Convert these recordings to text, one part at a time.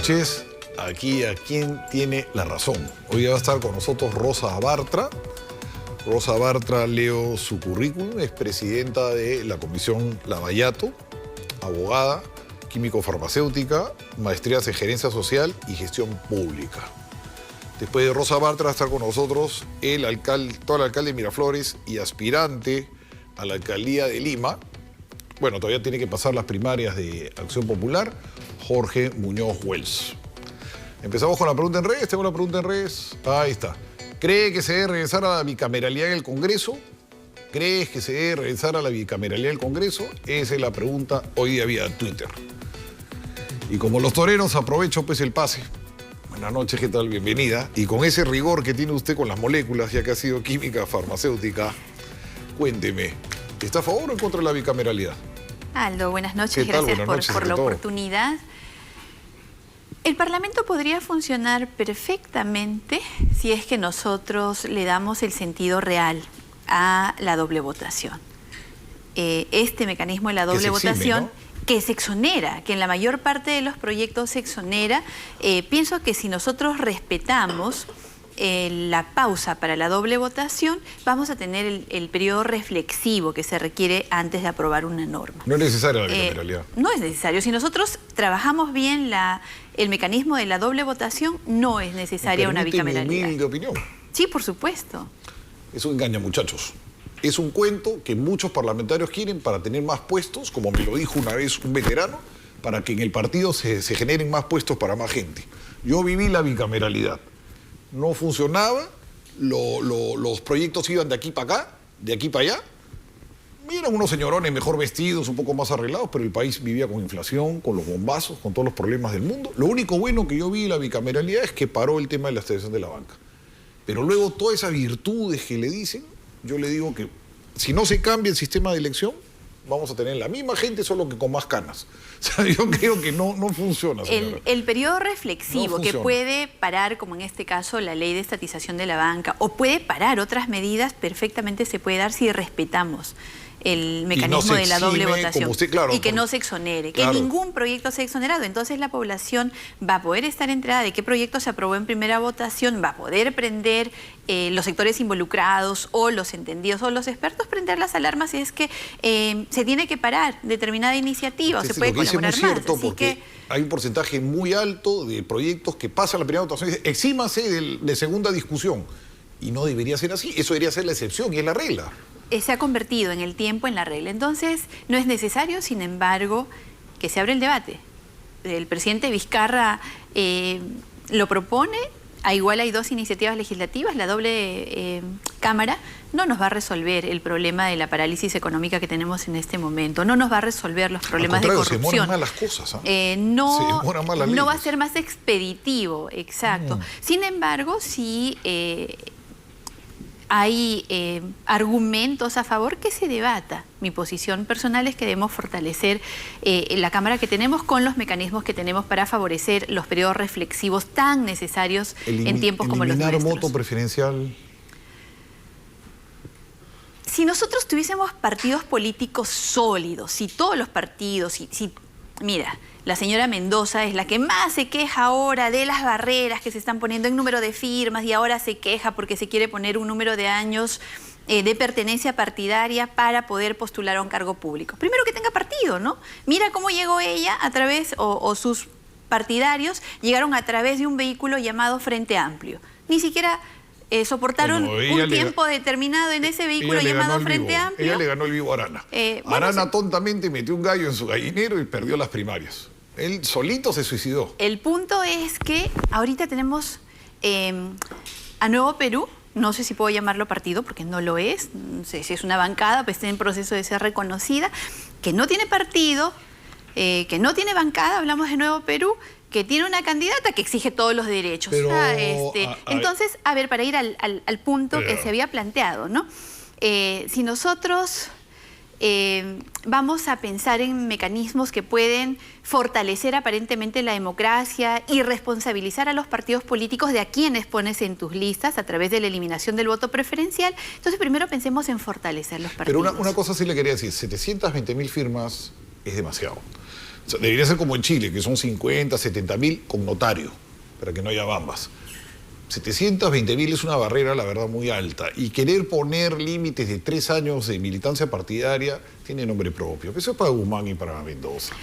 noches. Aquí a quien tiene la razón. Hoy va a estar con nosotros Rosa Bartra. Rosa Bartra, leo su currículum, es presidenta de la Comisión Lavallato, abogada, químico-farmacéutica, maestrías en gerencia social y gestión pública. Después de Rosa Bartra va a estar con nosotros el actual alcalde de Miraflores y aspirante a la alcaldía de Lima. Bueno, todavía tiene que pasar las primarias de Acción Popular, Jorge Muñoz Wells. Empezamos con la pregunta en redes. Tengo la pregunta en redes. Ahí está. ¿Cree que se debe regresar a la bicameralidad en el Congreso? ¿Crees que se debe regresar a la bicameralidad del Congreso? Esa es la pregunta hoy día vía Twitter. Y como los toreros, aprovecho pues el pase. Buenas noches, ¿qué tal? Bienvenida. Y con ese rigor que tiene usted con las moléculas, ya que ha sido química farmacéutica, cuénteme, ¿está a favor o en contra de la bicameralidad? Aldo, buenas noches, gracias por la oportunidad. El Parlamento podría funcionar perfectamente si es que nosotros le damos el sentido real a la doble votación. Este mecanismo de la doble votación, ¿no?, que se exonera, que en la mayor parte de los proyectos se exonera, pienso que si nosotros respetamos la pausa para la doble votación, vamos a tener el periodo reflexivo que se requiere antes de aprobar una norma. No es necesaria la bicameralidad. No es necesario. Si nosotros trabajamos bien el mecanismo de la doble votación, no es necesaria una bicameralidad. ¿Mi opinión? Sí, por supuesto. Es un engaño, muchachos. Es un cuento que muchos parlamentarios quieren para tener más puestos, como me lo dijo una vez un veterano, para que en el partido se generen más puestos para más gente. Yo viví la bicameralidad. No funcionaba, los proyectos iban de aquí para acá, de aquí para allá. Eran unos señorones mejor vestidos, un poco más arreglados, pero el país vivía con inflación, con los bombazos, con todos los problemas del mundo. Lo único bueno que yo vi en la bicameralidad es que paró el tema de la estabilización de la banca. Pero luego todas esas virtudes que le dicen, yo le digo que si no se cambia el sistema de elección, vamos a tener la misma gente, solo que con más canas. O sea, yo creo que no funciona, señora. El periodo reflexivo que puede parar, como en este caso, la ley de estatización de la banca, o puede parar otras medidas, perfectamente se puede dar si respetamos el mecanismo de la doble votación. Usted, claro, y que no se exonere, claro, que ningún proyecto sea exonerado. Entonces la población va a poder estar enterada de qué proyecto se aprobó en primera votación, va a poder prender los sectores involucrados o los entendidos o los expertos, prender las alarmas si es que se tiene que parar determinada iniciativa o se puede colaborar más. Así que hay un porcentaje muy alto de proyectos que pasan la primera votación y dicen, exímase de segunda discusión. Y no debería ser así, eso debería ser la excepción y es la regla. Se ha convertido en el tiempo en la regla. Entonces, no es necesario, sin embargo, que se abra el debate. El presidente Vizcarra lo propone, igual hay dos iniciativas legislativas, la doble cámara no nos va a resolver el problema de la parálisis económica que tenemos en este momento, no nos va a resolver los problemas de corrupción. Se demoran más las cosas, no va a ser más expeditivo, exacto. Sin embargo, sí hay argumentos a favor que se debata. Mi posición personal es que debemos fortalecer la Cámara que tenemos con los mecanismos que tenemos para favorecer los periodos reflexivos tan necesarios en tiempos como los nuestros. ¿Eliminar voto preferencial? Si nosotros tuviésemos partidos políticos sólidos, si todos los partidos, mira, la señora Mendoza es la que más se queja ahora de las barreras que se están poniendo en número de firmas y ahora se queja porque se quiere poner un número de años de pertenencia partidaria para poder postular a un cargo público. Primero que tenga partido, ¿no? Mira cómo llegó ella a través, o sus partidarios llegaron a través de un vehículo llamado Frente Amplio. Ni siquiera soportaron un tiempo determinado en ese vehículo llamado Frente Amplio. Ella le ganó el vivo a Arana. Arana tontamente metió un gallo en su gallinero y perdió las primarias. Él solito se suicidó. El punto es que ahorita tenemos a Nuevo Perú, no sé si puedo llamarlo partido porque no lo es, no sé si es una bancada, pues está en proceso de ser reconocida, que no tiene partido, que no tiene bancada, hablamos de Nuevo Perú, que tiene una candidata que exige todos los derechos. Pero, entonces, a ver, para ir al punto que se había planteado, ¿no? Si nosotros vamos a pensar en mecanismos que pueden fortalecer aparentemente la democracia y responsabilizar a los partidos políticos de a quienes pones en tus listas a través de la eliminación del voto preferencial. Entonces, primero pensemos en fortalecer los partidos. Pero una cosa sí le quería decir, 720.000 firmas es demasiado. O sea, debería ser como en Chile, que son 50, 70 mil con notario, para que no haya bambas. 720.000 es una barrera, la verdad, muy alta. Y querer poner límites de 3 años de militancia partidaria tiene nombre propio. Eso es para Guzmán y para Mendoza.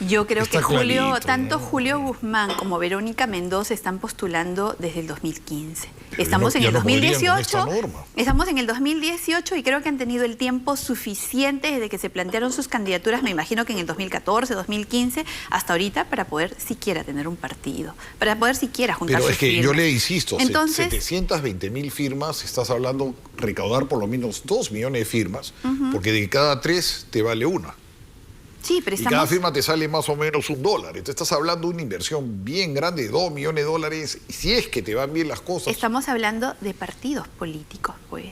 Yo creo Está que clarito, tanto ¿no? Julio Guzmán como Verónica Mendoza están postulando desde el 2015. Pero Estamos ya en el no podrían con 2018, esta norma. estamos en el 2018 y creo que han tenido el tiempo suficiente desde que se plantearon sus candidaturas, me imagino que en el 2014, 2015, hasta ahorita, para poder siquiera tener un partido, para poder siquiera juntar Pero sus es que firmas. yo le insisto, Entonces, 720.000 firmas, estás hablando recaudar por lo menos 2 millones de firmas, porque de cada 3 te vale una. sí, pero Y cada estamos... firma te sale más o menos $1. Entonces estás hablando de una inversión bien grande de 2 millones de dólares, y si es que te van bien las cosas. Estamos hablando de partidos políticos, pues.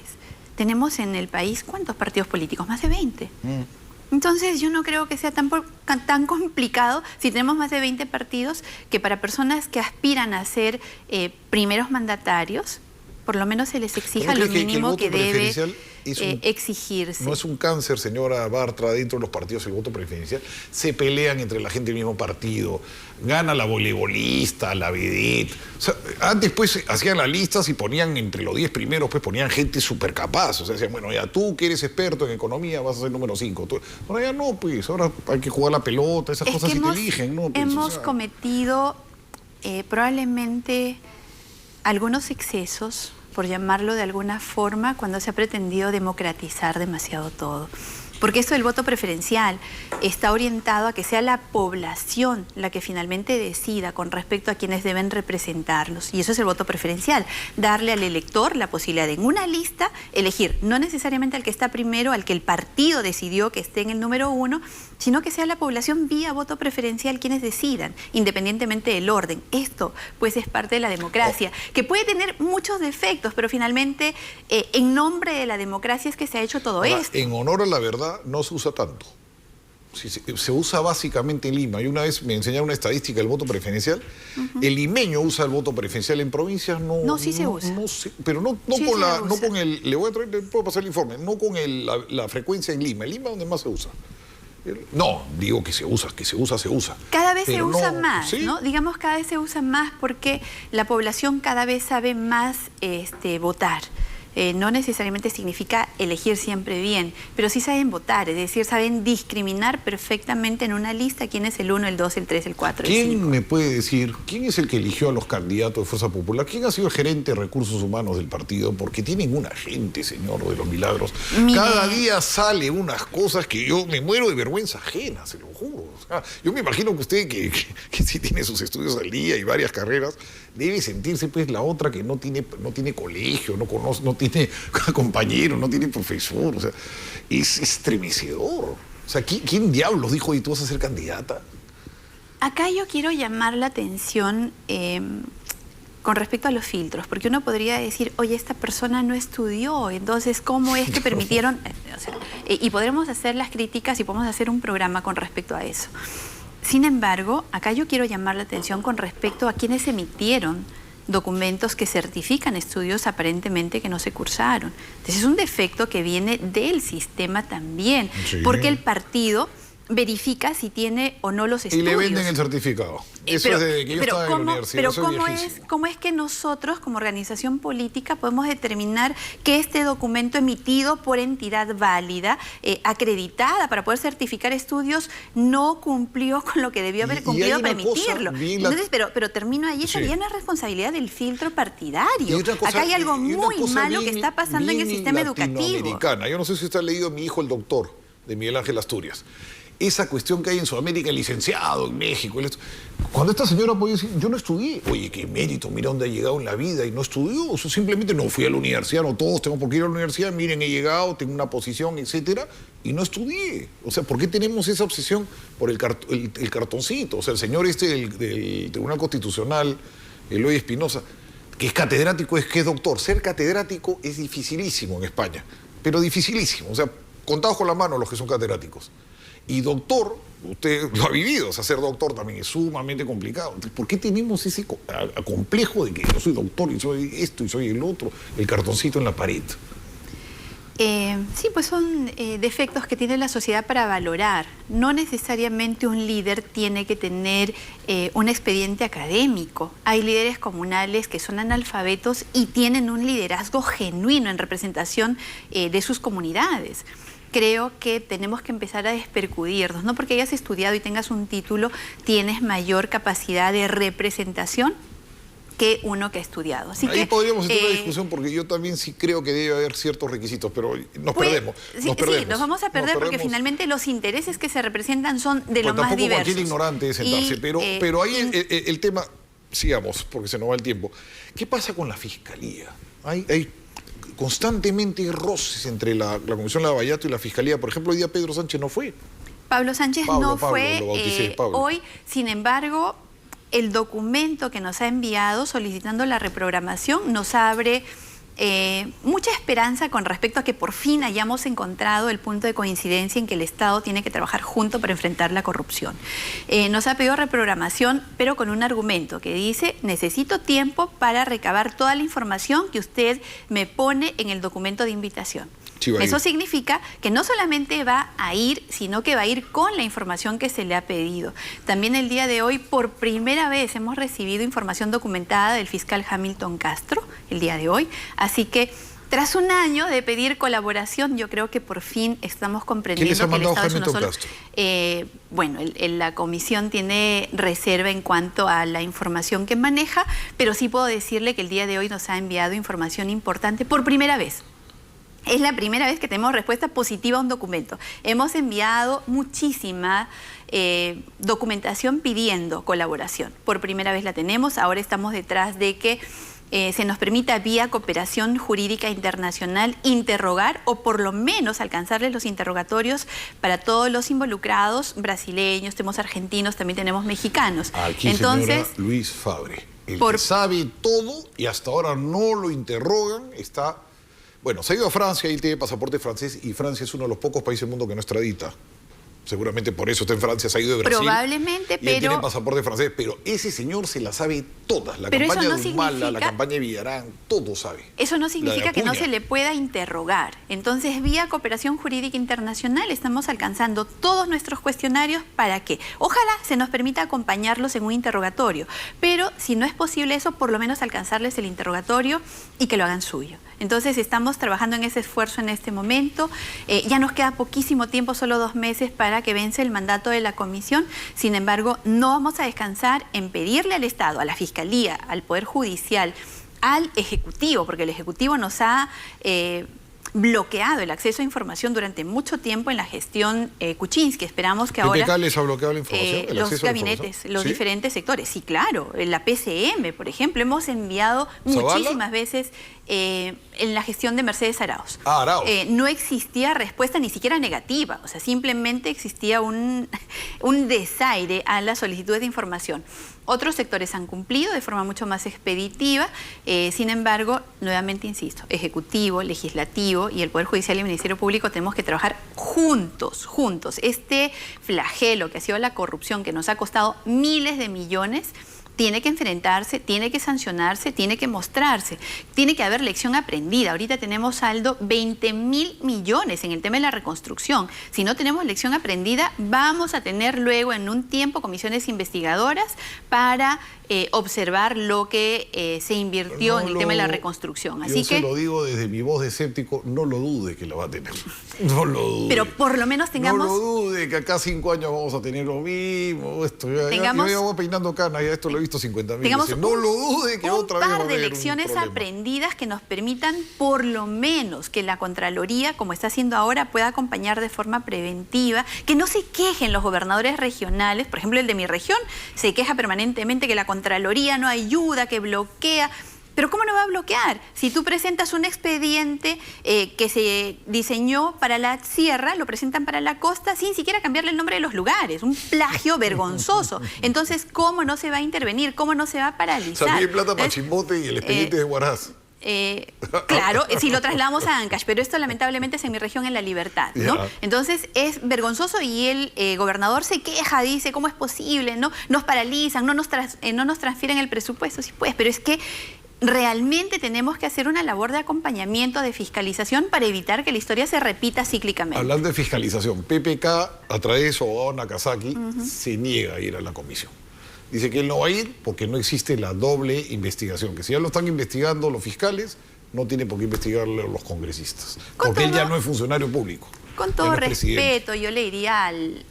Tenemos en el país, ¿cuántos partidos políticos? Más de 20. Entonces yo no creo que sea tan complicado si tenemos más de 20 partidos que para personas que aspiran a ser primeros mandatarios, por lo menos se les exija ¿No lo cree que el mínimo voto que debe preferencial es exigirse. No es un cáncer, señora Bartra, dentro de los partidos el voto preferencial. Se pelean entre la gente del mismo partido. Gana la voleibolista, la vedette. O sea, antes pues hacían las listas y ponían entre los 10 primeros, pues ponían gente súper capaz. O sea, decían, bueno, ya tú que eres experto en economía vas a ser número 5. Ahora ya no, pues, ahora hay que jugar la pelota, esas cosas que y te eligen, ¿no? Pues, hemos cometido probablemente algunos excesos, por llamarlo de alguna forma, cuando se ha pretendido democratizar demasiado todo. Porque esto del voto preferencial está orientado a que sea la población la que finalmente decida con respecto a quienes deben representarlos. Y eso es el voto preferencial, darle al elector la posibilidad de en una lista elegir, no necesariamente al que está primero, al que el partido decidió que esté en el número 1, sino que sea la población vía voto preferencial quienes decidan, independientemente del orden. Esto, pues, es parte de la democracia, que puede tener muchos defectos, pero finalmente, en nombre de la democracia es que se ha hecho todo Ahora, esto. en honor a la verdad, no se usa tanto. Se usa básicamente en Lima. Y una vez me enseñaron una estadística del voto preferencial. El limeño usa el voto preferencial, en provincias no. No, sí se usa. No sé, pero no Sí con se la, no usa. con el. Le voy a traer, le puedo pasar el informe. No con la frecuencia en Lima. En Lima es donde más se usa. No, digo que se usa, se usa. Cada vez Pero se usa no, más, ¿sí? ¿no? Digamos, cada vez se usa más porque la población cada vez sabe más votar. No necesariamente significa elegir siempre bien, pero sí saben votar, es decir, saben discriminar perfectamente en una lista quién es el 1, el 2, el 3, el 4, el 5. ¿Quién me puede decir, quién es el que eligió a los candidatos de Fuerza Popular? ¿Quién ha sido el gerente de recursos humanos del partido? Porque tienen una gente, señor de los milagros. Mire. Cada día sale unas cosas que yo me muero de vergüenza ajena, se lo juro. O sea, yo me imagino que usted, que sí tiene sus estudios al día y varias carreras, debe sentirse pues la otra que no tiene colegio, no conoce, no tiene compañero, no tiene profesor. O sea, es estremecedor. O sea, ¿quién diablos dijo, y tú vas a ser candidata? Acá yo quiero llamar la atención con respecto a los filtros, porque uno podría decir, oye, esta persona no estudió, entonces, ¿cómo es que permitieron? O sea, y podremos hacer las críticas y podemos hacer un programa con respecto a eso. Sin embargo, acá yo quiero llamar la atención con respecto a quienes emitieron documentos que certifican estudios aparentemente que no se cursaron. Entonces es un defecto que viene del sistema también, Sí. porque el partido verifica si tiene o no los Y estudios. le venden el certificado. Eso Pero, es desde que yo estaba en la universidad. pero eso es ¿cómo viejísimo. ¿cómo es que nosotros, como organización política, podemos determinar que este documento emitido por entidad válida, acreditada para poder certificar estudios, no cumplió con lo que debió haber Y cumplido hay para una cosa emitirlo? bien Entonces, pero termino ahí, esa Sí. ya no es responsabilidad del filtro Y partidario. otra cosa- Acá hay algo y una muy cosa malo que bien- está pasando en el bien sistema educativo. latinoamericana. Yo no sé si usted ha leído Mi hijo el doctor, de Miguel Ángel Asturias. Esa cuestión que hay en Sudamérica, el licenciado en México. Cuando esta señora puede decir, yo no estudié. Oye, qué mérito, mira dónde ha llegado en la vida y no estudió. O sea, simplemente no fui a la universidad, no todos tengo por qué ir a la universidad, miren, he llegado, tengo una posición, etcétera, y no estudié. O sea, ¿por qué tenemos esa obsesión por el cartoncito? O sea, el señor del Tribunal Constitucional, Eloy Espinosa, que es catedrático, que es doctor. Ser catedrático es dificilísimo en España, pero dificilísimo. O sea, contados con la mano los que son catedráticos. Y doctor, usted lo ha vivido, o sea, ser doctor también es sumamente complicado. Entonces, ¿por qué tenemos ese complejo de que yo soy doctor y soy esto y soy el otro? El cartoncito en la pared. Sí, pues son defectos que tiene la sociedad para valorar. No necesariamente un líder tiene que tener un expediente académico. Hay líderes comunales que son analfabetos y tienen un liderazgo genuino en representación de sus comunidades. Creo que tenemos que empezar a despercudirnos. No porque hayas estudiado y tengas un título, tienes mayor capacidad de representación que uno que ha estudiado. Así Ahí que, podríamos tener una discusión, porque yo también sí creo que debe haber ciertos requisitos, pero nos perdemos. Sí, nos vamos a perder porque finalmente los intereses que se representan son de lo más diversos. Tampoco cualquier ignorante de sentarse, pero ahí el tema, sigamos, porque se nos va el tiempo. ¿Qué pasa con la Fiscalía? Hay constantemente roces entre la Comisión Lavallato y la Fiscalía. Por ejemplo, hoy día Pedro Sánchez no fue. Pablo Sánchez no fue hoy, sin embargo, el documento que nos ha enviado solicitando la reprogramación nos abre mucha esperanza con respecto a que por fin hayamos encontrado el punto de coincidencia en que el Estado tiene que trabajar junto para enfrentar la corrupción. Nos ha pedido reprogramación, pero con un argumento que dice: necesito tiempo para recabar toda la información que usted me pone en el documento de invitación. Eso significa que no solamente va a ir, sino que va a ir con la información que se le ha pedido. También el día de hoy, por primera vez, hemos recibido información documentada del fiscal Hamilton Castro, el día de hoy. Así que, tras un año de pedir colaboración, yo creo que por fin estamos comprendiendo que el Estado es uno solo. Bueno, la comisión tiene reserva en cuanto a la información que maneja, pero sí puedo decirle que el día de hoy nos ha enviado información importante por primera vez. Es la primera vez que tenemos respuesta positiva a un documento. Hemos enviado muchísima documentación pidiendo colaboración. Por primera vez la tenemos. Ahora estamos detrás de que se nos permita vía cooperación jurídica internacional interrogar o por lo menos alcanzarles los interrogatorios para todos los involucrados, brasileños, tenemos argentinos, también tenemos mexicanos. Aquí, entonces, señora Luis Fabre, el que sabe todo y hasta ahora no lo interrogan, está... Bueno, se ha ido a Francia, y tiene pasaporte francés, y Francia es uno de los pocos países del mundo que no extradita. Seguramente por eso está en Francia, se ha ido de Brasil. Probablemente, y él tiene pasaporte francés, pero ese señor se la sabe todas. La campaña de Humala, la campaña de Villarán, todo sabe. Eso no significa que no se le pueda interrogar. Entonces, vía cooperación jurídica internacional, estamos alcanzando todos nuestros cuestionarios. ¿Para qué? Ojalá se nos permita acompañarlos en un interrogatorio. Pero si no es posible eso, por lo menos alcanzarles el interrogatorio y que lo hagan suyo. Entonces, estamos trabajando en ese esfuerzo en este momento. Ya nos queda poquísimo tiempo, solo 2 meses, para que vence el mandato de la comisión. Sin embargo, no vamos a descansar en pedirle al Estado, a la Fiscalía, al Poder Judicial, al Ejecutivo, porque el Ejecutivo nos ha bloqueado el acceso a información durante mucho tiempo en la gestión Kuczynski. Esperamos que ahora... ¿PPK les ha bloqueado la información? Los gabinetes, los diferentes sectores. Sí, claro. La PCM, por ejemplo, hemos enviado muchísimas veces en la gestión de Mercedes Arauz. Arauz. No existía respuesta ni siquiera negativa. O sea, simplemente existía un desaire a las solicitudes de información. Otros sectores han cumplido de forma mucho más expeditiva. Sin embargo, nuevamente insisto, Ejecutivo, Legislativo y el Poder Judicial y el Ministerio Público tenemos que trabajar juntos. Este flagelo que ha sido la corrupción, que nos ha costado miles de millones, tiene que enfrentarse, tiene que sancionarse, tiene que mostrarse, tiene que haber lección aprendida. Ahorita tenemos saldo 20.000 millones en el tema de la reconstrucción. Si no tenemos lección aprendida, vamos a tener luego en un tiempo comisiones investigadoras para observar lo que se invirtió en el tema de la reconstrucción. Así yo se lo digo desde mi voz de escéptico, no lo dude que lo va a tener. No lo dude. Pero por lo menos tengamos... No lo dude que acá 5 años vamos a tener lo mismo. Yo ya voy peinando canas, ya esto lo he visto 50.000 veces. No lo dude que otra vez va a haber un problema. Un par de lecciones aprendidas que nos permitan por lo menos que la Contraloría, como está haciendo ahora, pueda acompañar de forma preventiva, que no se quejen los gobernadores regionales. Por ejemplo, el de mi región se queja permanentemente que la Contraloría no ayuda, que bloquea. Pero ¿cómo no va a bloquear? Si tú presentas un expediente que se diseñó para la sierra, lo presentan para la costa sin siquiera cambiarle el nombre de los lugares. Un plagio vergonzoso. Entonces, ¿cómo no se va a intervenir? ¿Cómo no se va a paralizar? También plata para Chimbote y el expediente de Huaraz. Claro, si lo trasladamos a Ancash, pero esto lamentablemente es en mi región, en La Libertad, ¿no? Entonces es vergonzoso y el gobernador se queja, dice, ¿cómo es posible? ¿No? Nos paralizan, no nos transfieren el presupuesto. Sí, pues, pero es que realmente tenemos que hacer una labor de acompañamiento, de fiscalización, para evitar que la historia se repita cíclicamente. Hablando de fiscalización, PPK, a través de su abogado Nakazaki, se niega a ir a la comisión. Dice que él no va a ir porque no existe la doble investigación, que si ya lo están investigando los fiscales, no tiene por qué investigarlo los congresistas, porque él ya no es funcionario público. Con todo respeto, yo le diría al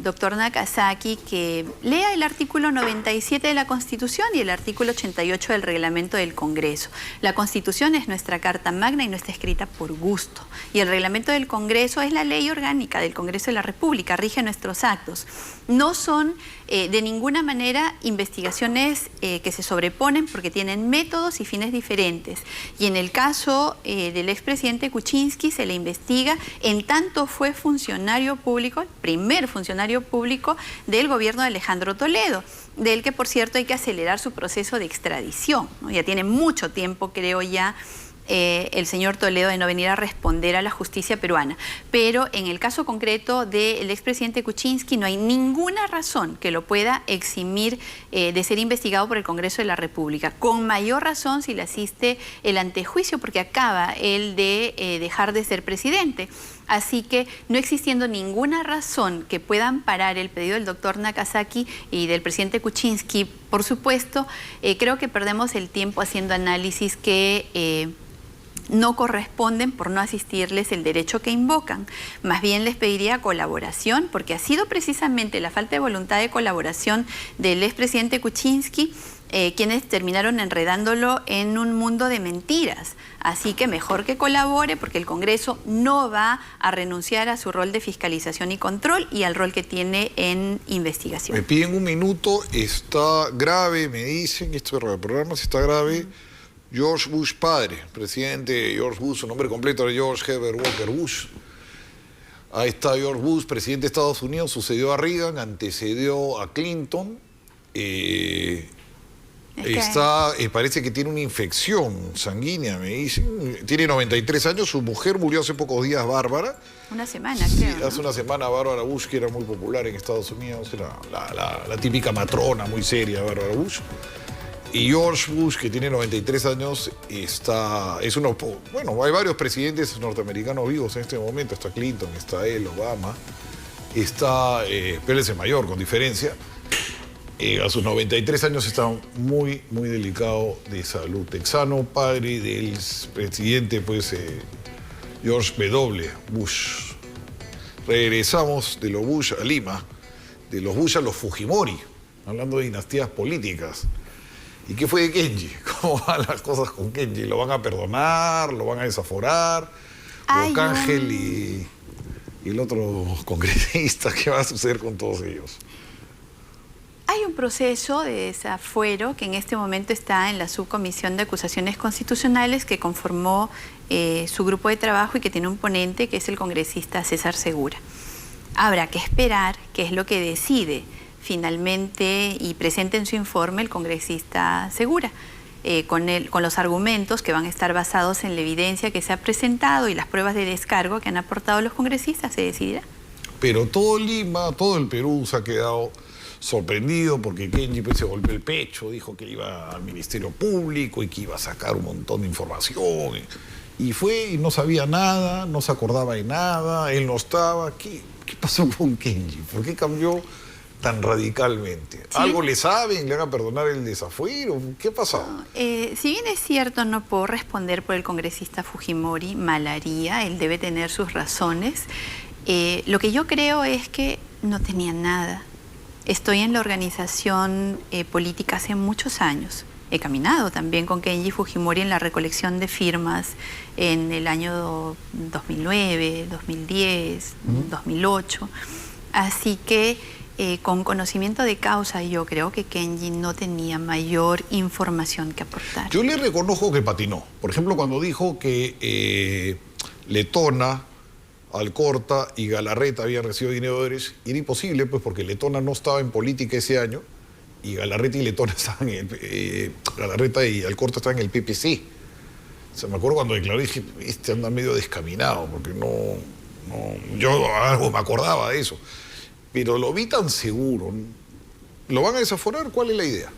doctor Nakazaki que lea el artículo 97 de la Constitución y el artículo 88 del Reglamento del Congreso. La Constitución es nuestra Carta Magna y no está escrita por gusto. Y el Reglamento del Congreso es la ley orgánica del Congreso de la República, rige nuestros actos. No son de ninguna manera investigaciones que se sobreponen porque tienen métodos y fines diferentes. Y en el caso del expresidente Kuczynski se le investiga en tanto fue funcionario público, el primer funcionario público del gobierno de Alejandro Toledo, del que por cierto hay que acelerar su proceso de extradición, ¿no? Ya tiene mucho tiempo, creo ya, el señor Toledo de no venir a responder a la justicia peruana. Pero en el caso concreto del expresidente Kuczynski no hay ninguna razón que lo pueda eximir de ser investigado por el Congreso de la República. Con mayor razón si le asiste el antejuicio, porque acaba él de dejar de ser presidente. Así que, no existiendo ninguna razón que pueda amparar el pedido del doctor Nakazaki y del presidente Kuczynski, por supuesto, creo que perdemos el tiempo haciendo análisis que no corresponden por no asistirles el derecho que invocan. Más bien les pediría colaboración, porque ha sido precisamente la falta de voluntad de colaboración del expresidente Kuczynski quienes terminaron enredándolo en un mundo de mentiras. Así que mejor que colabore, porque el Congreso no va a renunciar a su rol de fiscalización y control y al rol que tiene en investigación. Me piden un minuto, está grave, me dicen, esto de programas está grave. George Bush padre, presidente George Bush, su nombre completo era George Herbert Walker Bush. Ahí está George Bush, presidente de Estados Unidos, sucedió a Reagan, antecedió a Clinton. Parece que tiene una infección sanguínea, me dicen. Tiene 93 años, su mujer murió hace pocos días, Bárbara. Una semana, creo. Sí, hace una semana Bárbara Bush, que era muy popular en Estados Unidos, era la típica matrona muy seria, Bárbara Bush. Y George Bush, que tiene 93 años, hay varios presidentes norteamericanos vivos en este momento. Está Clinton, está él, Obama, está Pérez el Mayor, con diferencia. A sus 93 años está muy, muy delicado de salud. Texano, padre del presidente, George W. Bush. Regresamos de los Bush a Lima, de los Bush a los Fujimori, hablando de dinastías políticas. ¿Y qué fue de Kenji? ¿Cómo van las cosas con Kenji? ¿Lo van a perdonar? ¿Lo van a desaforar? Ángel y el otro congresista, ¿qué va a suceder con todos ellos? Hay un proceso de desafuero que en este momento está en la Subcomisión de Acusaciones Constitucionales que conformó su grupo de trabajo y que tiene un ponente que es el congresista César Segura. Habrá que esperar qué es lo que decide finalmente y presente en su informe el congresista Segura, con los argumentos que van a estar basados en la evidencia que se ha presentado y las pruebas de descargo que han aportado los congresistas, se decidirá. Pero todo Lima, todo el Perú se ha quedado sorprendido porque Kenji se golpeó el pecho, dijo que iba al Ministerio Público y que iba a sacar un montón de información. Y fue y no sabía nada, no se acordaba de nada, él no estaba. ¿Qué pasó con Kenji? ¿Por qué cambió tan radicalmente? ¿Sí? ¿Algo le saben? ¿Le van a perdonar el desafuero? ¿Qué pasó? Si bien es cierto, no puedo responder por el congresista Fujimori, mal haría, él debe tener sus razones. Lo que yo creo es que no tenía nada. Estoy en la organización política hace muchos años. He caminado también con Kenji Fujimori en la recolección de firmas en el año 2009, 2010, 2008. Así que con conocimiento de causa yo creo que Kenji no tenía mayor información que aportar. Yo le reconozco que patinó. Por ejemplo, cuando dijo que Letona, Alcorta y Galarreta habían recibido dinero de dólares, y era imposible, pues, porque Letona no estaba en política ese año y Galarreta y Letona estaban Galarreta y Alcorta estaban en el PPC. O sea, me acuerdo cuando declaró, dije, este anda medio descaminado, porque yo algo me acordaba de eso. Pero lo vi tan seguro. ¿Lo van a desaforar? ¿Cuál es la idea?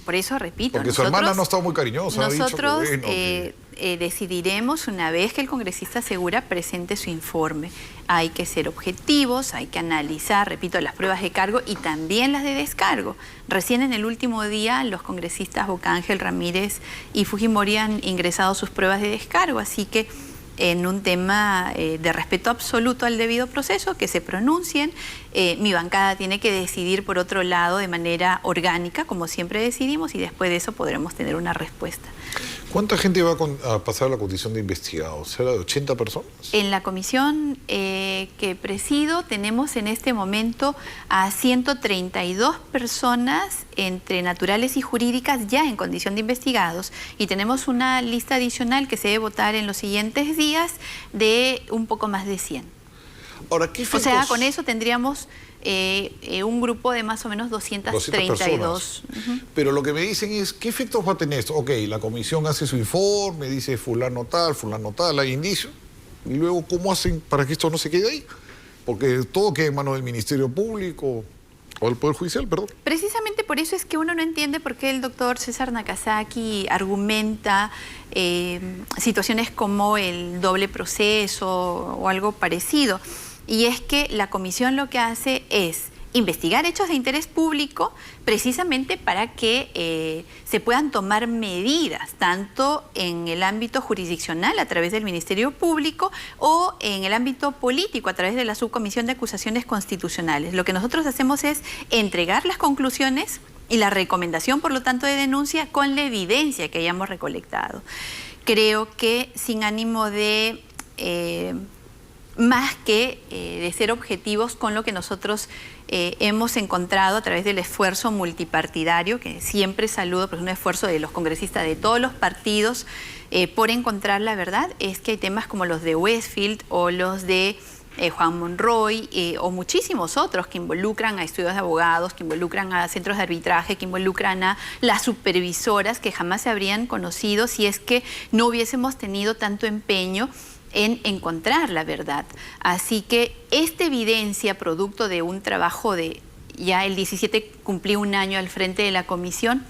Por eso repito. Porque su hermana no ha estado muy cariñosa. Nosotros ha dicho que decidiremos una vez que el congresista Segura presente su informe. Hay que ser objetivos, hay que analizar, repito, las pruebas de cargo y también las de descargo. Recién en el último día los congresistas Bocángel, Ramírez y Fujimori han ingresado sus pruebas de descargo, así que en un tema de respeto absoluto al debido proceso, que se pronuncien. Mi bancada tiene que decidir por otro lado de manera orgánica, como siempre decidimos, y después de eso podremos tener una respuesta. ¿Cuánta gente va a pasar a la condición de investigado? ¿Será de 80 personas? En la comisión que presido tenemos en este momento a 132 personas entre naturales y jurídicas ya en condición de investigados, y tenemos una lista adicional que se debe votar en los siguientes días de un poco más de 100. Ahora, ¿qué efectos? O sea, con eso tendríamos un grupo de más o menos 232. Pero lo que me dicen es, ¿qué efectos va a tener esto? Ok, la comisión hace su informe, dice fulano tal, hay indicios. Y luego, ¿cómo hacen para que esto no se quede ahí? Porque todo queda en manos del Ministerio Público o del Poder Judicial, perdón. Precisamente por eso es que uno no entiende por qué el doctor César Nakazaki argumenta situaciones como el doble proceso o algo parecido. Y es que la comisión lo que hace es investigar hechos de interés público precisamente para que se puedan tomar medidas, tanto en el ámbito jurisdiccional a través del Ministerio Público o en el ámbito político a través de la Subcomisión de Acusaciones Constitucionales. Lo que nosotros hacemos es entregar las conclusiones y la recomendación, por lo tanto, de denuncia con la evidencia que hayamos recolectado. Creo que sin ánimo de más que de ser objetivos con lo que nosotros hemos encontrado a través del esfuerzo multipartidario, que siempre saludo, porque es un esfuerzo de los congresistas de todos los partidos por encontrar la verdad, es que hay temas como los de Westfield o los de Juan Monroy o muchísimos otros que involucran a estudios de abogados, que involucran a centros de arbitraje, que involucran a las supervisoras que jamás se habrían conocido si es que no hubiésemos tenido tanto empeño en encontrar la verdad. Así que esta evidencia, producto de un trabajo de ya el 17 cumplí un año al frente de la comisión,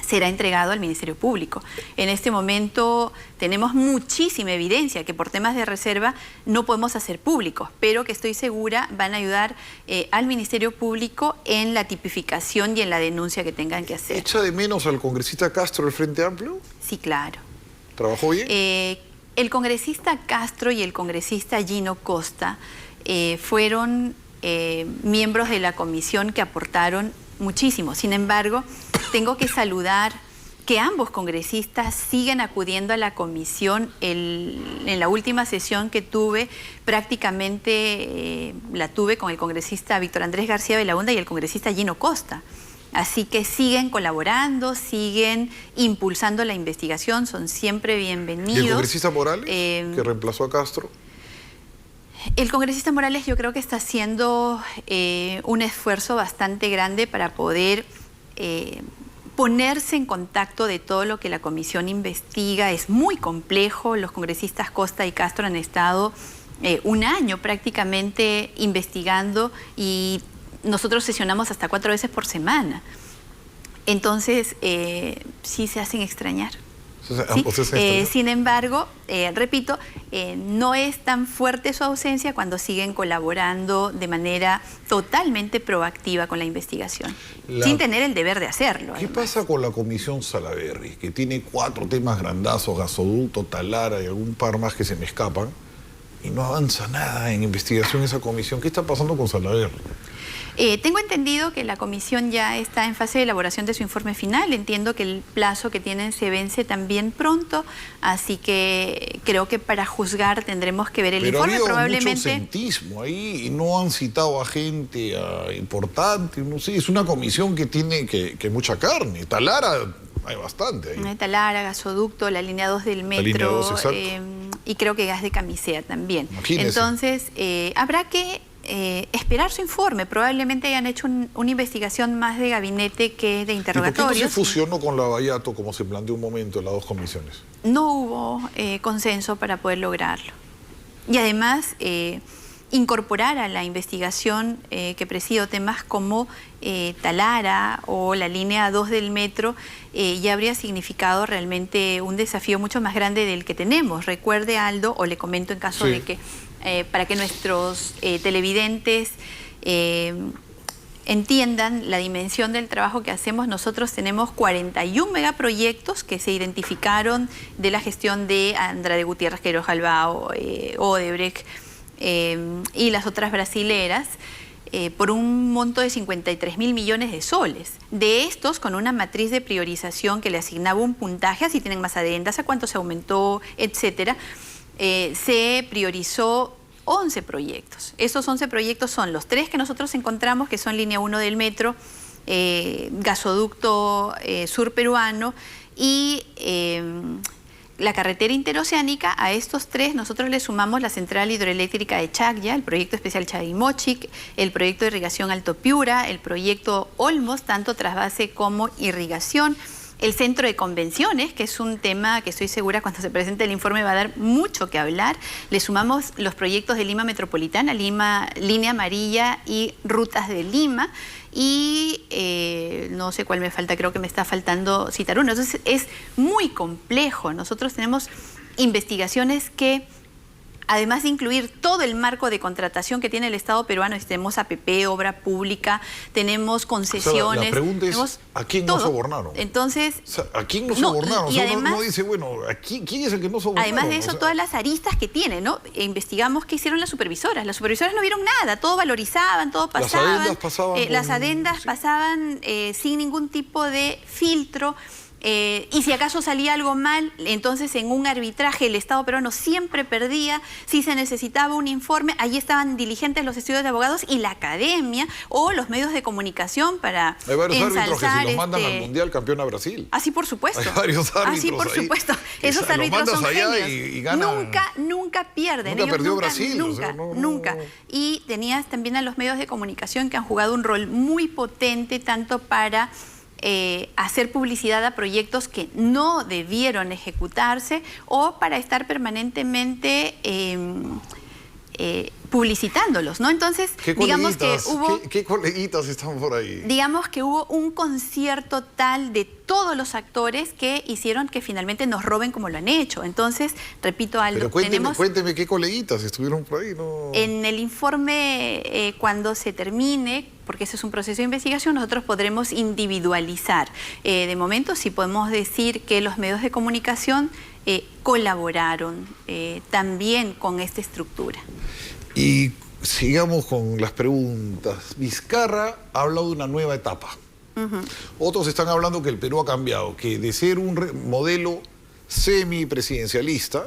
será entregado al Ministerio Público. En este momento tenemos muchísima evidencia que por temas de reserva no podemos hacer públicos, pero que estoy segura van a ayudar al Ministerio Público en la tipificación y en la denuncia que tengan que hacer. ¿Echa de menos al congresista Castro del Frente Amplio? Sí, claro. ¿Trabajó bien? El congresista Castro y el congresista Gino Costa fueron miembros de la comisión que aportaron muchísimo. Sin embargo, tengo que saludar que ambos congresistas siguen acudiendo a la comisión. En la última sesión que tuve, prácticamente la tuve con el congresista Víctor Andrés García Belaúnda y el congresista Gino Costa. Así que siguen colaborando, siguen impulsando la investigación, son siempre bienvenidos. ¿Y el congresista Morales, que reemplazó a Castro? El congresista Morales yo creo que está haciendo un esfuerzo bastante grande para poder ponerse en contacto de todo lo que la comisión investiga. Es muy complejo, los congresistas Costa y Castro han estado un año prácticamente investigando y nosotros sesionamos hasta 4 veces por semana. Entonces, sí se hacen extrañar. ¿Sí? Sin embargo, repito, no es tan fuerte su ausencia cuando siguen colaborando de manera totalmente proactiva con la investigación, sin tener el deber de hacerlo. ¿Qué pasa con la comisión Salaverry, que tiene 4 temas grandazos, gasoducto, Talara y algún par más que se me escapan, y no avanza nada en investigación esa comisión? ¿Qué está pasando con Salaverry? Tengo entendido que la comisión ya está en fase de elaboración de su informe final. Entiendo que el plazo que tienen se vence también pronto, así que creo que para juzgar tendremos que ver el informe. Pero probablemente mucho ausentismo ahí y no han citado a gente importante, no sé, es una comisión que tiene que mucha carne. Talara hay bastante ahí. Talara, gasoducto, la línea 2 del metro, línea 2, y creo que gas de camisea también. Imagínese. Entonces, habrá que esperar su informe. Probablemente hayan hecho una investigación más de gabinete que de interrogatorios. ¿Y por qué no se fusionó con Lavallato como se planteó un momento en las 2 comisiones? No hubo consenso para poder lograrlo. Y además, incorporar a la investigación que presido temas como Talara o la línea 2 del metro, ya habría significado realmente un desafío mucho más grande del que tenemos. Recuerde, Aldo, o le comento en caso de que, para que nuestros televidentes entiendan la dimensión del trabajo que hacemos, nosotros tenemos 41 megaproyectos que se identificaron de la gestión de Andrade Gutiérrez, Queiroz Galbao, Odebrecht y las otras brasileras, por un monto de 53.000 millones de soles. De estos, con una matriz de priorización que le asignaba un puntaje, así tienen más adendas, a cuánto se aumentó, etcétera, se priorizó 11 proyectos. Esos 11 proyectos son los 3 que nosotros encontramos, que son línea 1 del metro, gasoducto sur peruano y la carretera interoceánica. A estos 3 nosotros le sumamos la central hidroeléctrica de Chacya, el proyecto especial Chavimochic, el proyecto de irrigación Alto Piura, el proyecto Olmos, tanto trasvase como irrigación, el centro de convenciones, que es un tema que estoy segura cuando se presente el informe va a dar mucho que hablar. Le sumamos los proyectos de Lima Metropolitana, Línea Amarilla y Rutas de Lima. Y no sé cuál me falta, creo que me está faltando citar uno. Entonces es muy complejo. Nosotros tenemos investigaciones que, además de incluir todo el marco de contratación que tiene el Estado peruano, tenemos APP, obra pública, tenemos concesiones. O sea, la pregunta es, ¿a quién no sobornaron? Entonces, o sea, ¿a quién no sobornaron? Y además, uno dice, bueno, ¿quién es el que no sobornaron? Además de eso, todas las aristas que tiene, ¿no? Investigamos qué hicieron las supervisoras. Las supervisoras no vieron nada, todo valorizaban, todo pasaban. Las adendas pasaban sin ningún tipo de filtro. Y si acaso salía algo mal, entonces en un arbitraje el Estado peruano siempre perdía. Si se necesitaba un informe, allí estaban diligentes los estudios de abogados y la academia o los medios de comunicación para hay varios árbitros que si los mandan al Mundial campeón a Brasil. Así por supuesto. Hay varios árbitros. Así por supuesto. Esos árbitros son genios. Y ganan. Nunca pierden. Nunca perdió Brasil. Nunca. Y tenías también a los medios de comunicación que han jugado un rol muy potente tanto para hacer publicidad a proyectos que no debieron ejecutarse o para estar permanentemente publicitándolos, ¿no? Entonces, digamos que hubo... ¿Qué coleguitas están por ahí? Digamos que hubo un concierto tal de todos los actores que hicieron que finalmente nos roben como lo han hecho. Entonces, repito, Aldo, pero cuénteme qué coleguitas estuvieron por ahí, ¿no? En el informe, cuando se termine, porque ese es un proceso de investigación, nosotros podremos individualizar. De momento sí podemos decir que los medios de comunicación colaboraron también con esta estructura. Y sigamos con las preguntas. Vizcarra ha hablado de una nueva etapa. Otros están hablando que el Perú ha cambiado, que de ser un modelo semipresidencialista,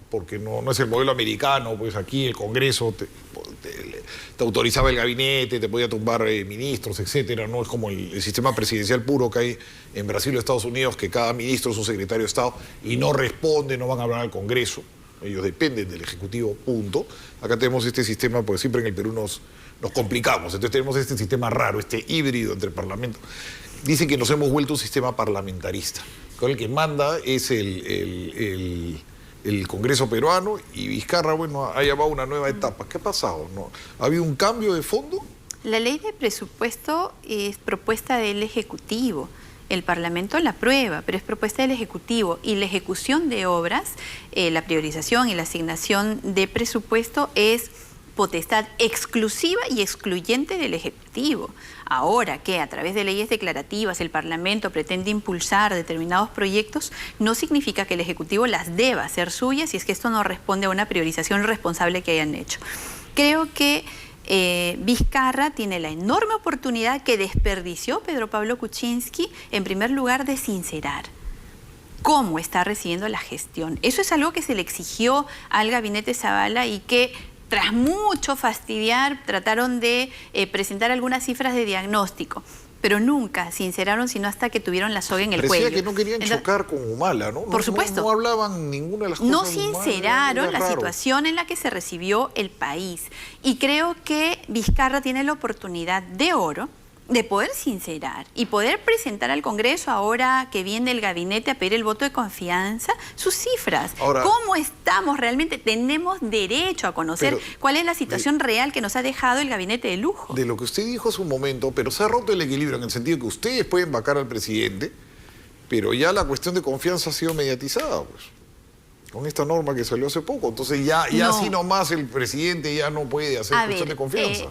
porque no es el modelo americano, pues aquí el Congreso te autorizaba el gabinete, te podía tumbar ministros, etcétera. No es como el sistema presidencial puro que hay en Brasil o Estados Unidos, que cada ministro es un secretario de Estado y no responde, no van a hablar al Congreso. Ellos dependen del Ejecutivo, punto. Acá tenemos este sistema, pues siempre en el Perú nos complicamos. Entonces tenemos este sistema raro, este híbrido entre parlamentos. Dicen que nos hemos vuelto un sistema parlamentarista, con el que manda es el Congreso peruano, y Vizcarra, bueno, ha llamado una nueva etapa. ¿Qué ha pasado? ¿No? ¿Ha habido un cambio de fondo? La ley de presupuesto es propuesta del Ejecutivo. El Parlamento la aprueba, pero es propuesta del Ejecutivo. Y la ejecución de obras, la priorización y la asignación de presupuesto es potestad exclusiva y excluyente del Ejecutivo. Ahora que a través de leyes declarativas el Parlamento pretende impulsar determinados proyectos, no significa que el Ejecutivo las deba hacer suyas si es que esto no responde a una priorización responsable que hayan hecho. Creo que Vizcarra tiene la enorme oportunidad que desperdició Pedro Pablo Kuczynski, en primer lugar, de sincerar cómo está recibiendo la gestión. Eso es algo que se le exigió al gabinete Zavala y que, tras mucho fastidiar, trataron de presentar algunas cifras de diagnóstico, pero nunca sinceraron sino hasta que tuvieron la soga en el cuello. Parecía que no querían chocar con Humala, ¿no? Por supuesto. No hablaban ninguna de las cosas. No sinceraron la situación en la que se recibió el país. Y creo que Vizcarra tiene la oportunidad de oro de poder sincerar y poder presentar al Congreso, ahora que viene el gabinete a pedir el voto de confianza, sus cifras. Ahora, ¿cómo estamos realmente? Tenemos derecho a conocer cuál es la situación real que nos ha dejado el gabinete de lujo. De lo que usted dijo hace un momento, pero se ha roto el equilibrio en el sentido que ustedes pueden vacar al presidente, pero ya la cuestión de confianza ha sido mediatizada, pues, con esta norma que salió hace poco. Entonces ya así nomás el presidente ya no puede hacer cuestión de confianza.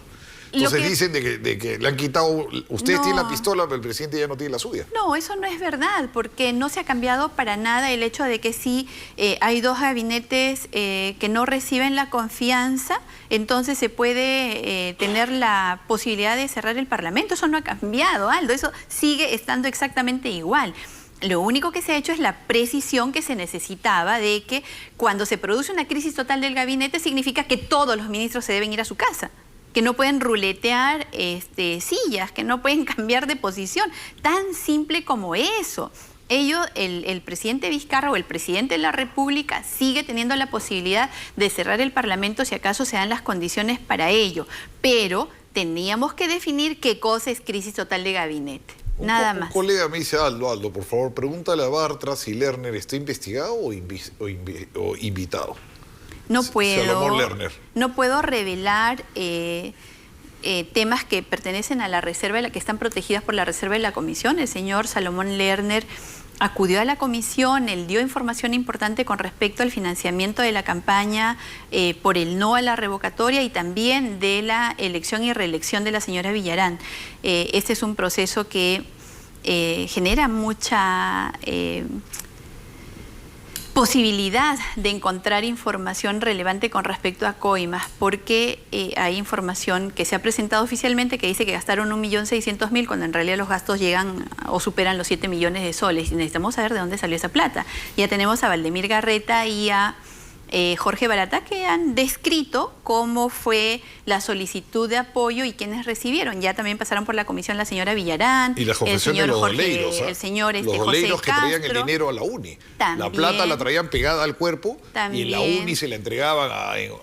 Entonces dicen de que le han quitado, ustedes tienen la pistola, pero el presidente ya no tiene la suya. No, eso no es verdad, porque no se ha cambiado para nada el hecho de que si hay dos gabinetes que no reciben la confianza, entonces se puede tener la posibilidad de cerrar el Parlamento. Eso no ha cambiado, Aldo, eso sigue estando exactamente igual. Lo único que se ha hecho es la precisión que se necesitaba de que cuando se produce una crisis total del gabinete significa que todos los ministros se deben ir a su casa, que no pueden ruletear sillas, que no pueden cambiar de posición. Tan simple como eso. El presidente Vizcarra o el presidente de la República sigue teniendo la posibilidad de cerrar el Parlamento si acaso se dan las condiciones para ello. Pero teníamos que definir qué cosa es crisis total de gabinete. Nada más. Un colega me dice, Aldo, por favor, pregúntale a Bartra si Lerner está investigado o invitado. No puedo, Salomón Lerner. No puedo revelar temas que pertenecen a la reserva, que están protegidas por la reserva de la comisión. El señor Salomón Lerner acudió a la comisión, él dio información importante con respecto al financiamiento de la campaña por el no a la revocatoria y también de la elección y reelección de la señora Villarán. Este es un proceso que genera mucha posibilidad de encontrar información relevante con respecto a coimas, porque hay información que se ha presentado oficialmente que dice que gastaron 1.600.000 cuando en realidad los gastos llegan o superan los 7 millones de soles y necesitamos saber de dónde salió esa plata. Ya tenemos a Valdemir Garreta y a Jorge Barata, que han descrito cómo fue la solicitud de apoyo y quiénes recibieron. Ya también pasaron por la comisión la señora Villarán, y la confesión de los doleiros, el señor los doleiros que traían el dinero a la UNI. También, la plata la traían pegada al cuerpo y en la UNI se la entregaban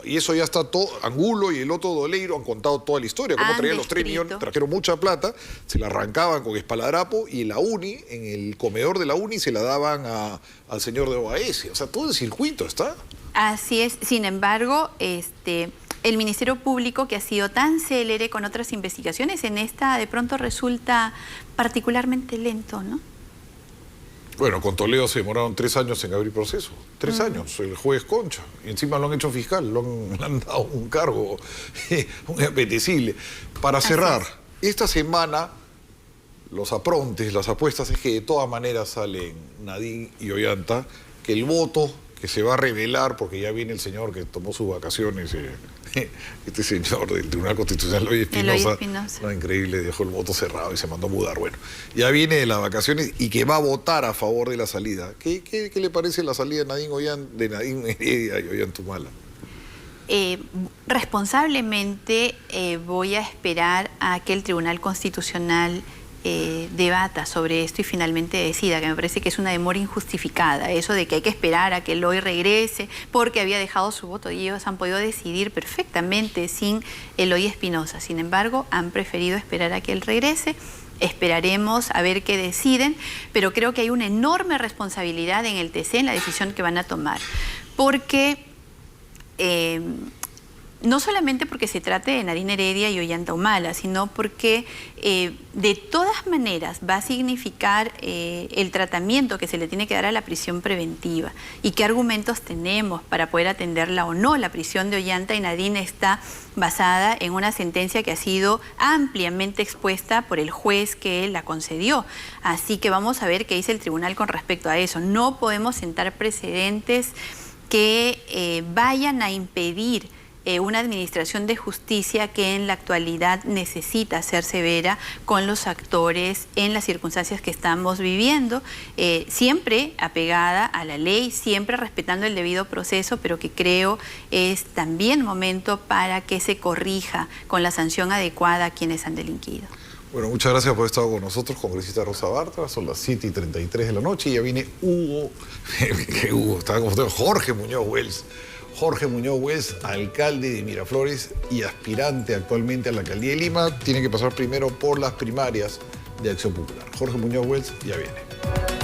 y eso ya está todo. Angulo y el otro doleiro han contado toda la historia, cómo traían los 3 millones, trajeron mucha plata, se la arrancaban con espaladrapo y en la UNI, en el comedor de la UNI, se la daban al señor de Oaesi. O sea, todo el circuito está. Así es. Sin embargo, el Ministerio Público, que ha sido tan célere con otras investigaciones, en esta de pronto resulta particularmente lento, ¿no? Bueno, con Toledo se demoraron 3 años en abrir proceso. 3 años, el juez Concha. Y encima lo han hecho fiscal, le han dado un cargo muy apetecible. Para cerrar, esta semana los aprontes, las apuestas es que de todas maneras salen Nadine y Ollanta, que el voto que se va a revelar, porque ya viene el señor que tomó sus vacaciones, este señor del Tribunal Constitucional, Eloy Espinosa, no, increíble, dejó el voto cerrado y se mandó a mudar. Bueno, ya viene de las vacaciones y que va a votar a favor de la salida. ¿Qué le parece la salida de Nadine Heredia y Ollantumala? Responsablemente voy a esperar a que el Tribunal Constitucional debata sobre esto y finalmente decida, que me parece que es una demora injustificada, eso de que hay que esperar a que Eloy regrese porque había dejado su voto y ellos han podido decidir perfectamente sin Eloy Espinosa. Sin embargo, han preferido esperar a que él regrese. Esperaremos a ver qué deciden, pero creo que hay una enorme responsabilidad en el TC en la decisión que van a tomar, porque no solamente porque se trate de Nadine Heredia y Ollanta Humala, sino porque de todas maneras va a significar el tratamiento que se le tiene que dar a la prisión preventiva y qué argumentos tenemos para poder atenderla o no. La prisión de Ollanta y Nadine está basada en una sentencia que ha sido ampliamente expuesta por el juez que la concedió. Así que vamos a ver qué dice el tribunal con respecto a eso. No podemos sentar precedentes que vayan a impedir una administración de justicia que en la actualidad necesita ser severa con los actores en las circunstancias que estamos viviendo, siempre apegada a la ley, siempre respetando el debido proceso, pero que creo es también momento para que se corrija con la sanción adecuada a quienes han delinquido. Bueno, muchas gracias por estar con nosotros, congresista Rosa Bartra. Son las 7:33 de la noche y ya viene Hugo, Jorge Muñoz Wells. Jorge Muñoz Wells, alcalde de Miraflores y aspirante actualmente a la alcaldía de Lima, tiene que pasar primero por las primarias de Acción Popular. Jorge Muñoz Wells ya viene.